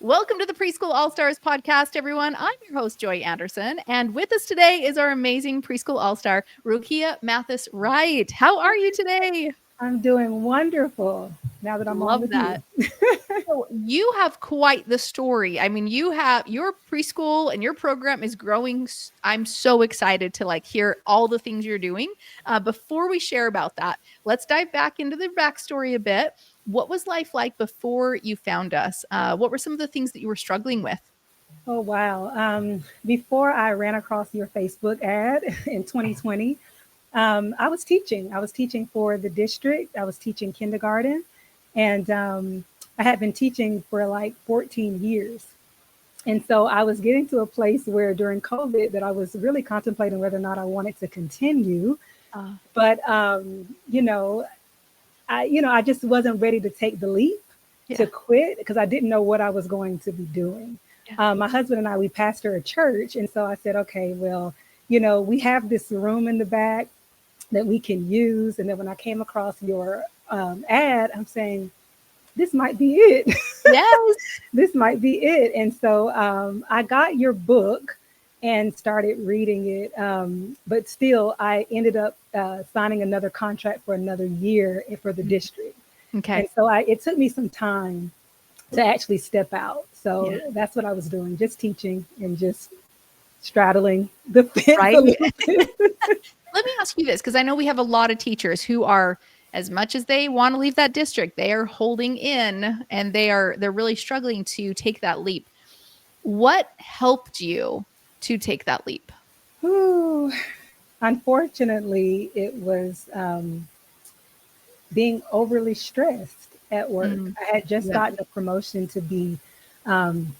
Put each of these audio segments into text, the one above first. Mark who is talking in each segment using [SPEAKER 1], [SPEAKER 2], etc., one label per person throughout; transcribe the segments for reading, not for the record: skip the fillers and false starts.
[SPEAKER 1] Welcome to the Preschool All Stars podcast, everyone. I'm your host, Joy Anderson, and with us today is our amazing Preschool All Star, Rukiya Mathis-Wright. How are you today?
[SPEAKER 2] I'm doing wonderful now that I'm on
[SPEAKER 1] Love
[SPEAKER 2] with
[SPEAKER 1] that.
[SPEAKER 2] you.
[SPEAKER 1] So you have quite the story. I mean, you have your preschool and your program is growing. I'm so excited to hear all the things you're doing. Before we share about that, let's dive back into the backstory a bit. What was life like before you found us? What were some of the things that you were struggling with?
[SPEAKER 2] Oh, wow. Before I ran across your Facebook ad in 2020, I was teaching. I was teaching for the district. I was teaching kindergarten. And I had been teaching for like 14 years. And so I was getting to a place where during COVID that I was really contemplating whether or not I wanted to continue.
[SPEAKER 1] Uh,
[SPEAKER 2] But, I just wasn't ready to take the leap to
[SPEAKER 1] yeah,
[SPEAKER 2] quit because I didn't know what I was going to be doing.
[SPEAKER 1] yeah,
[SPEAKER 2] My husband and I, we pastor a church. And so I said, okay, well, we have this room in the back that we can use. And then when I came across your ad, I'm saying, this might be it.
[SPEAKER 1] yes.
[SPEAKER 2] This might be it. And so I got your book and started reading it. But still, I ended up signing another contract for another year for the district.
[SPEAKER 1] Okay.
[SPEAKER 2] And so it took me some time to actually step out.
[SPEAKER 1] Yeah.
[SPEAKER 2] So that's what I was doing, just teaching and just straddling the fence
[SPEAKER 1] Right.
[SPEAKER 2] a little bit.
[SPEAKER 1] Let me ask you this, because I know we have a lot of teachers who are, as much as they want to leave that district, they are holding in and they're really struggling to take that leap. What helped you to take that leap?
[SPEAKER 2] Ooh, unfortunately, it was being overly stressed at work.
[SPEAKER 1] Mm,
[SPEAKER 2] I had just
[SPEAKER 1] yeah.
[SPEAKER 2] gotten a promotion to be um,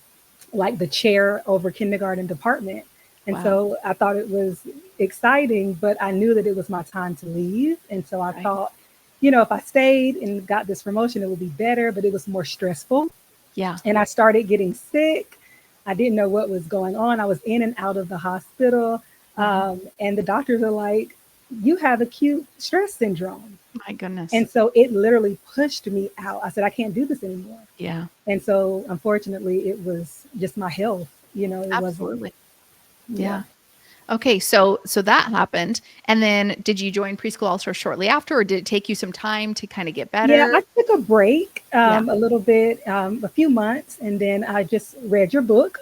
[SPEAKER 2] like the chair over kindergarten department. And
[SPEAKER 1] Wow.
[SPEAKER 2] so I thought it was exciting, but I knew that it was my time to leave. And so I
[SPEAKER 1] Right.
[SPEAKER 2] thought, if I stayed and got this promotion, it would be better, but it was more stressful.
[SPEAKER 1] Yeah.
[SPEAKER 2] And I started getting sick. I didn't know what was going on. I was in and out of the hospital.
[SPEAKER 1] Wow.
[SPEAKER 2] And the doctors are like, you have acute stress syndrome.
[SPEAKER 1] My goodness.
[SPEAKER 2] And so it literally pushed me out. I said, I can't do this anymore.
[SPEAKER 1] Yeah.
[SPEAKER 2] And so unfortunately, it was just my health. It wasn't,
[SPEAKER 1] Absolutely.
[SPEAKER 2] yeah.
[SPEAKER 1] Yeah. Okay, so that happened. And then did you join Preschool All Stars shortly after, or did it take you some time to kind of get
[SPEAKER 2] Yeah,
[SPEAKER 1] better?
[SPEAKER 2] I took a break
[SPEAKER 1] Yeah.
[SPEAKER 2] a little bit, a few months, and then I just read your book.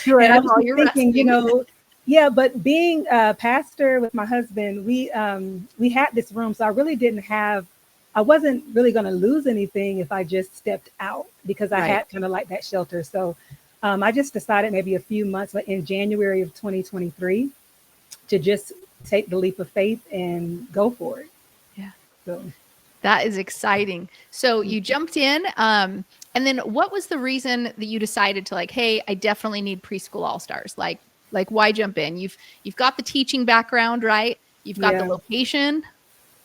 [SPEAKER 1] You were
[SPEAKER 2] And I
[SPEAKER 1] at
[SPEAKER 2] was
[SPEAKER 1] all
[SPEAKER 2] just
[SPEAKER 1] your
[SPEAKER 2] thinking,
[SPEAKER 1] resting.
[SPEAKER 2] yeah, but being a pastor with my husband, we had this room, so I wasn't really going to lose anything if I just stepped out because I
[SPEAKER 1] Right.
[SPEAKER 2] had kind of like that shelter. So I just decided maybe a few months, like in January of 2023, to just take the leap of faith and go for it.
[SPEAKER 1] Yeah.
[SPEAKER 2] So.
[SPEAKER 1] That is exciting. So you jumped in, and then what was the reason that you decided to hey, I definitely need Preschool All Stars? Like why jump in? You've got the teaching background, right? You've got the
[SPEAKER 2] Yeah,
[SPEAKER 1] location.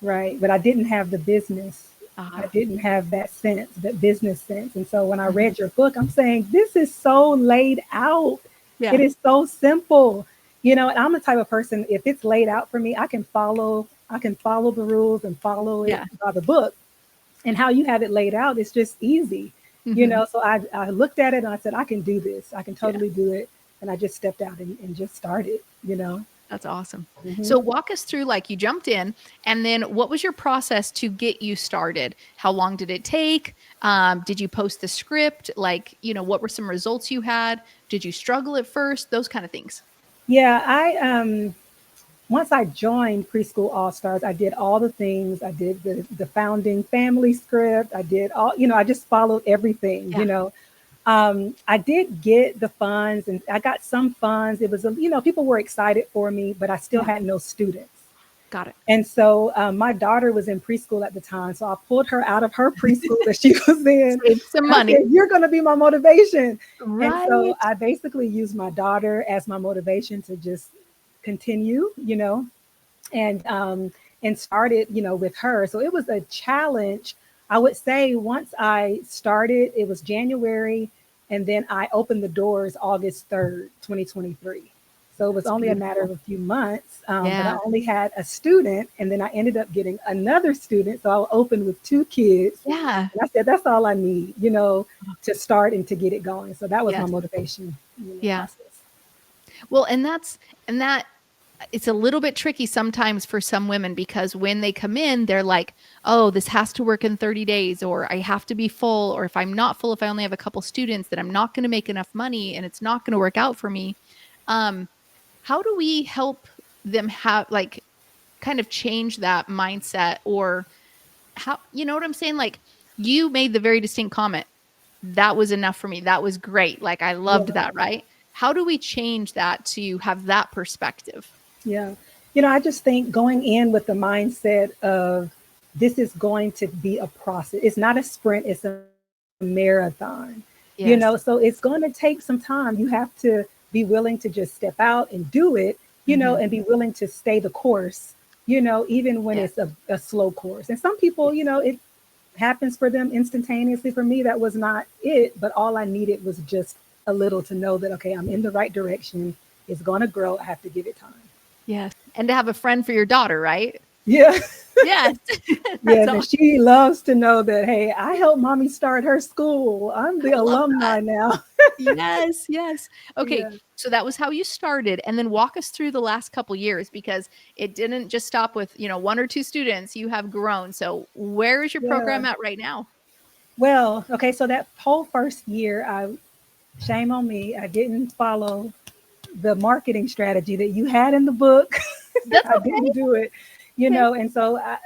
[SPEAKER 2] right. But I didn't have the business. I
[SPEAKER 1] Ah,
[SPEAKER 2] didn't have that sense, that business sense. And so when I
[SPEAKER 1] mhm.
[SPEAKER 2] read your book, I'm saying, this is so laid out. It
[SPEAKER 1] Yeah,
[SPEAKER 2] is so simple. And I'm the type of person, if it's laid out for me, I can follow the rules and follow it
[SPEAKER 1] yeah.
[SPEAKER 2] by the book. And how you have it laid out is just easy.
[SPEAKER 1] Hmm.
[SPEAKER 2] So I looked at it and I said, I can do this. I can
[SPEAKER 1] Yeah.
[SPEAKER 2] totally do it. And I just stepped out and just started.
[SPEAKER 1] That's awesome.
[SPEAKER 2] Hmm.
[SPEAKER 1] So walk us through, you jumped in, and then what was your process to get you started? How long did it take? Did you post the script? What were some results you had? Did you struggle at first? Those kind of things.
[SPEAKER 2] Yeah, once I joined Preschool All Stars, I did all the things. I did the founding family script. I did I just followed everything.
[SPEAKER 1] Yeah,
[SPEAKER 2] I did get the funds and I got some funds. It was, people were excited for me, but I still
[SPEAKER 1] yeah,
[SPEAKER 2] had no students.
[SPEAKER 1] got it.
[SPEAKER 2] And so my daughter was in preschool at the time. So I pulled her out of her preschool that she was in.
[SPEAKER 1] Save some
[SPEAKER 2] And I
[SPEAKER 1] money.
[SPEAKER 2] said, you're going to be my motivation. And so
[SPEAKER 1] Right.
[SPEAKER 2] I basically used my daughter as my motivation to just continue, and started, with her. So it was a challenge. I would say once I started, it was January, and then I opened the doors August 3rd, 2023. So it was
[SPEAKER 1] That's
[SPEAKER 2] only a matter
[SPEAKER 1] beautiful.
[SPEAKER 2] of a few months, but I
[SPEAKER 1] Yeah.
[SPEAKER 2] only had a student, and then I ended up getting another student. So I opened with 2 kids,
[SPEAKER 1] Yeah.
[SPEAKER 2] and I said, that's all I need, to start and to get it going. So that was my
[SPEAKER 1] Yes.
[SPEAKER 2] motivation,
[SPEAKER 1] Yeah.
[SPEAKER 2] process.
[SPEAKER 1] Well, and that it's a little bit tricky sometimes for some women because when they come in, they're like, oh, this has to work in 30 days, or I have to be full, or if I'm not full, if I only have a couple students, then I'm not going to make enough money and it's not going to work out for me. Um, how do we help them have like kind of change that mindset or how, you know what I'm saying? Like you made the very distinct comment. That was enough for me. That was great. Like I loved
[SPEAKER 2] Yeah.
[SPEAKER 1] that, right? How do we change that to have that perspective?
[SPEAKER 2] Yeah. I just think going in with the mindset of this is going to be a process. It's not a sprint, it's a marathon.
[SPEAKER 1] Yes.
[SPEAKER 2] So it's going to take some time. You have to be willing to just step out and do it,
[SPEAKER 1] Mhm.
[SPEAKER 2] and be willing to stay the course, even when
[SPEAKER 1] Yes.
[SPEAKER 2] it's a slow course. And some people,
[SPEAKER 1] Yes.
[SPEAKER 2] it happens for them instantaneously. For me, that was not it, but all I needed was just a little to know that, okay, I'm in the right direction. It's going to grow. I have to give it time.
[SPEAKER 1] Yes. And to have a friend for your daughter, right?
[SPEAKER 2] Yeah.
[SPEAKER 1] Yes. That's
[SPEAKER 2] Yes.
[SPEAKER 1] all.
[SPEAKER 2] And she loves to know that, hey, I helped mommy start her school. I'm
[SPEAKER 1] I
[SPEAKER 2] the
[SPEAKER 1] love that.
[SPEAKER 2] alumni now.
[SPEAKER 1] Yes, yes. Okay,
[SPEAKER 2] Yeah.
[SPEAKER 1] so that was how you started, and then walk us through the last couple years because it didn't just stop with, one or two students, you have grown. So where is your
[SPEAKER 2] Yeah.
[SPEAKER 1] program at right now?
[SPEAKER 2] Well, okay. So that whole first year, shame on me, I didn't follow the marketing strategy that you had in the book.
[SPEAKER 1] That's
[SPEAKER 2] I
[SPEAKER 1] okay.
[SPEAKER 2] didn't do it,
[SPEAKER 1] Okay.
[SPEAKER 2] and so I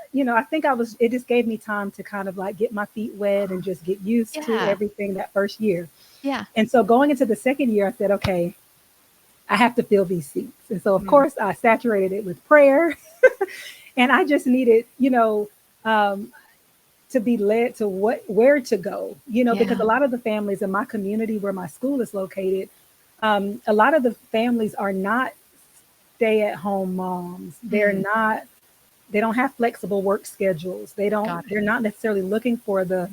[SPEAKER 2] think it just gave me time to kind of like get my feet wet and just get used to
[SPEAKER 1] Yeah,
[SPEAKER 2] everything that first year.
[SPEAKER 1] yeah.
[SPEAKER 2] And so going into the second year, I said, okay, I have to fill these seats. And so, of
[SPEAKER 1] Mhm.
[SPEAKER 2] course, I saturated it with prayer. And I just needed, um, to be led to where to go, because
[SPEAKER 1] Yeah.
[SPEAKER 2] a lot of the families in my community where my school is located, a lot of the families are not stay-at-home moms.
[SPEAKER 1] Mm,
[SPEAKER 2] They don't have flexible work schedules.
[SPEAKER 1] got it.
[SPEAKER 2] They're not necessarily looking for the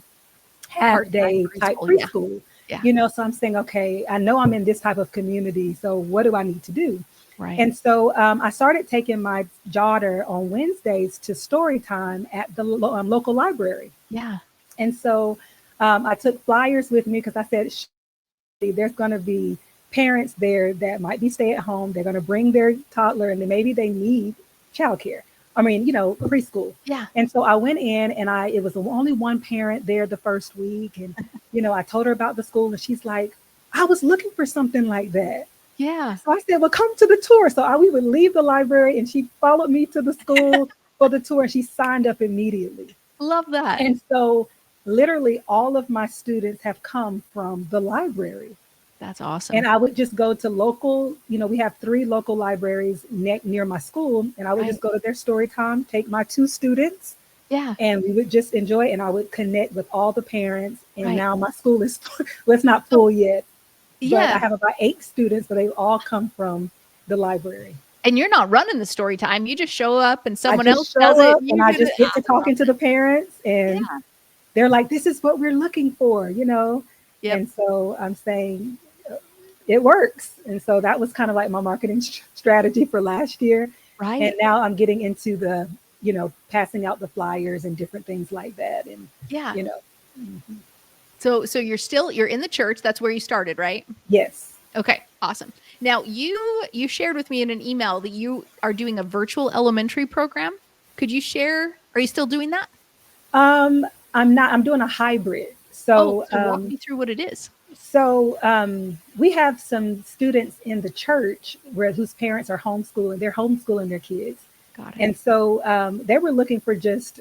[SPEAKER 2] half
[SPEAKER 1] Part-time
[SPEAKER 2] day type
[SPEAKER 1] preschool, yeah,
[SPEAKER 2] preschool.
[SPEAKER 1] yeah,
[SPEAKER 2] So I'm saying, okay, I know I'm in this type of community. So what do I need to do?
[SPEAKER 1] right.
[SPEAKER 2] And so I started taking my daughter on Wednesdays to story time at the local library.
[SPEAKER 1] Yeah,
[SPEAKER 2] And so I took flyers with me because I said, there's going to be parents there that might be stay at home. They're going to bring their toddler and then maybe they need childcare. I mean, preschool.
[SPEAKER 1] yeah,
[SPEAKER 2] And so I went in and it was only one parent there the first week. And, I told her about the school and she's like, I was looking for something like that.
[SPEAKER 1] yeah.
[SPEAKER 2] So I said, well, come to the tour. So we would leave the library and she followed me to the school for the tour and she signed up immediately.
[SPEAKER 1] Love that.
[SPEAKER 2] And so literally all of my students have come from the library.
[SPEAKER 1] That's awesome.
[SPEAKER 2] And I would just go to local, we have 3 local libraries near my school. And I would
[SPEAKER 1] Right.
[SPEAKER 2] just go to their story time, take my 2 students,
[SPEAKER 1] Yeah,
[SPEAKER 2] and we would just enjoy it. And I would connect with all the parents. And
[SPEAKER 1] right.
[SPEAKER 2] now my school is, well, it's not
[SPEAKER 1] So
[SPEAKER 2] full yet, but I
[SPEAKER 1] yeah,
[SPEAKER 2] have about 8 students, but they all come from the library.
[SPEAKER 1] and you're not running the story time, you just show up and
[SPEAKER 2] I
[SPEAKER 1] someone else
[SPEAKER 2] just
[SPEAKER 1] does
[SPEAKER 2] show
[SPEAKER 1] it,
[SPEAKER 2] up and
[SPEAKER 1] you're
[SPEAKER 2] I
[SPEAKER 1] gonna
[SPEAKER 2] just get to
[SPEAKER 1] I love
[SPEAKER 2] talking to the parents, and
[SPEAKER 1] yeah,
[SPEAKER 2] they're like, this is what we're looking for.
[SPEAKER 1] yep,
[SPEAKER 2] And so I'm saying it works. And so that was kind of like my marketing strategy for last year. And
[SPEAKER 1] right?
[SPEAKER 2] now I'm getting into the, passing out the flyers and different things like that. And,
[SPEAKER 1] Yeah.
[SPEAKER 2] you know, mhm.
[SPEAKER 1] So you're in the church, that's where you started, right?
[SPEAKER 2] Yes.
[SPEAKER 1] Okay, awesome. Now you shared with me in an email that you are doing a virtual elementary program. Could you share? Are you still doing that?
[SPEAKER 2] Um, I'm not, I'm doing a hybrid.
[SPEAKER 1] Oh, so walk me through what it is.
[SPEAKER 2] We have some students in the church whose parents are homeschooling. They're homeschooling their kids.
[SPEAKER 1] Got it.
[SPEAKER 2] And so they were looking for just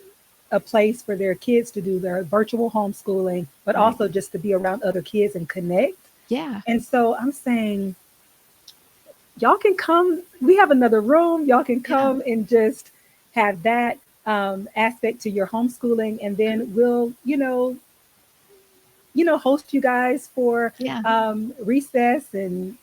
[SPEAKER 2] a place for their kids to do their virtual homeschooling, but
[SPEAKER 1] Right.
[SPEAKER 2] also just to be around other kids and connect.
[SPEAKER 1] Yeah.
[SPEAKER 2] And so I'm saying, y'all can come. We have another room. Y'all can
[SPEAKER 1] Yeah.
[SPEAKER 2] come and just have that aspect to your homeschooling. And
[SPEAKER 1] Mhm.
[SPEAKER 2] then we'll, host you guys for
[SPEAKER 1] Yeah.
[SPEAKER 2] recess and,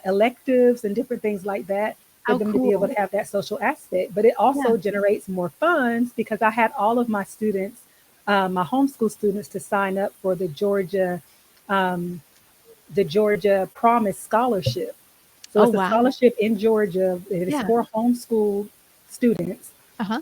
[SPEAKER 2] electives and different things like that for
[SPEAKER 1] How
[SPEAKER 2] them to be able
[SPEAKER 1] cool.
[SPEAKER 2] to have that social aspect. But it
[SPEAKER 1] Yeah.
[SPEAKER 2] also generates more funds because I had all of my students, my homeschool students, to sign up for um, the Georgia Promise Scholarship. So
[SPEAKER 1] Oh,
[SPEAKER 2] it's a
[SPEAKER 1] wow.
[SPEAKER 2] scholarship in Georgia. It is
[SPEAKER 1] Yeah.
[SPEAKER 2] for homeschool students.
[SPEAKER 1] Uh-huh.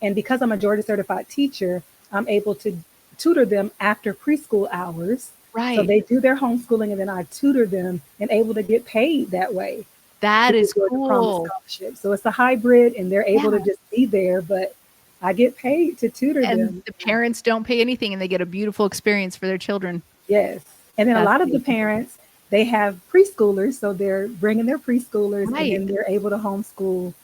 [SPEAKER 2] And because I'm a Georgia certified teacher, I'm able to tutor them after preschool hours. So
[SPEAKER 1] Right.
[SPEAKER 2] they do their homeschooling and then I tutor them and able to get paid that way
[SPEAKER 1] That
[SPEAKER 2] through the
[SPEAKER 1] is
[SPEAKER 2] Georgia Promise
[SPEAKER 1] cool.
[SPEAKER 2] Scholarship. So it's a hybrid and they're
[SPEAKER 1] Yeah.
[SPEAKER 2] able to just be there, but I get paid to tutor
[SPEAKER 1] And
[SPEAKER 2] them.
[SPEAKER 1] the parents don't pay anything and they get a beautiful experience for their children.
[SPEAKER 2] Yes. And then a
[SPEAKER 1] That's
[SPEAKER 2] lot of the
[SPEAKER 1] beautiful.
[SPEAKER 2] parents, they have preschoolers. So they're bringing their preschoolers and
[SPEAKER 1] Right.
[SPEAKER 2] then they're able to homeschool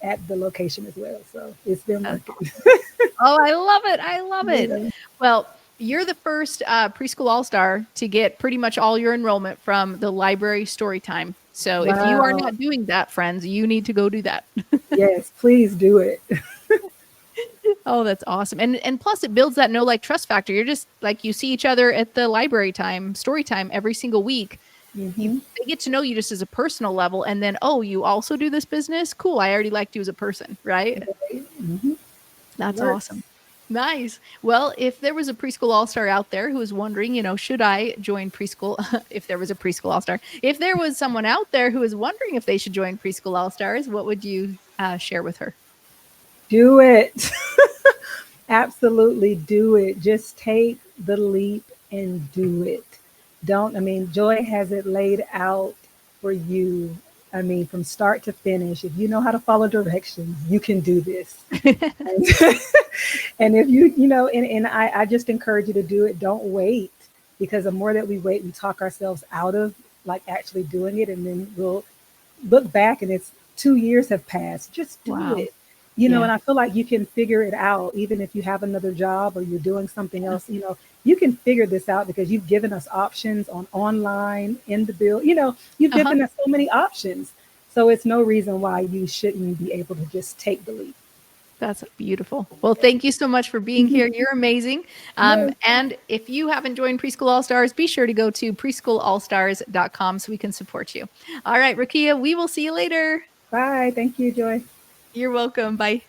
[SPEAKER 2] at the location as well. So it's been
[SPEAKER 1] That's
[SPEAKER 2] working.
[SPEAKER 1] awesome. Oh, I love it. I love it.
[SPEAKER 2] Yeah.
[SPEAKER 1] Well, you're the first preschool all-star to get pretty much all your enrollment from the library story time. So if you are
[SPEAKER 2] Wow.
[SPEAKER 1] not doing that, friends, you need to go do that.
[SPEAKER 2] Yes, please do it.
[SPEAKER 1] Oh, that's awesome. And plus it builds that know like trust factor. You're just like you see each other at the library time, story time every single week. You
[SPEAKER 2] Hmm.
[SPEAKER 1] they get to know you just as a personal level and then, oh, you also do this business? Cool. I already liked you as a person, right?
[SPEAKER 2] Right. Hmm.
[SPEAKER 1] That's
[SPEAKER 2] Works.
[SPEAKER 1] awesome. Nice. Well, if there was a preschool all star out there who was wondering, should I join preschool? If there was a preschool all star, if there was someone out there who was wondering if they should join preschool all stars, what would you share with her?
[SPEAKER 2] Do it. Absolutely do it. Just take the leap and do it. Don't, I mean, Joy has it laid out for you. I mean, from start to finish. If you know how to follow directions, you can do this. And, and if and I just encourage you to do it. Don't wait because the more that we wait, we talk ourselves out of like actually doing it. And then we'll look back and it's 2 years have passed. Just do
[SPEAKER 1] Wow.
[SPEAKER 2] it.
[SPEAKER 1] Yeah.
[SPEAKER 2] And I feel like you can figure it out, even if you have another job or you're doing something else, you can figure this out because you've given us options on online, in the bill, you've
[SPEAKER 1] Uh-huh.
[SPEAKER 2] given us so many options. So it's no reason why you shouldn't be able to just take the leap.
[SPEAKER 1] That's beautiful. Well, thank you so much for being here. You're amazing.
[SPEAKER 2] Yes.
[SPEAKER 1] And if you haven't joined Preschool All Stars, be sure to go to preschoolallstars.com so we can support you. All right, Rukiya, we will see you later.
[SPEAKER 2] Bye. Thank you, Joy.
[SPEAKER 1] You're welcome. Bye.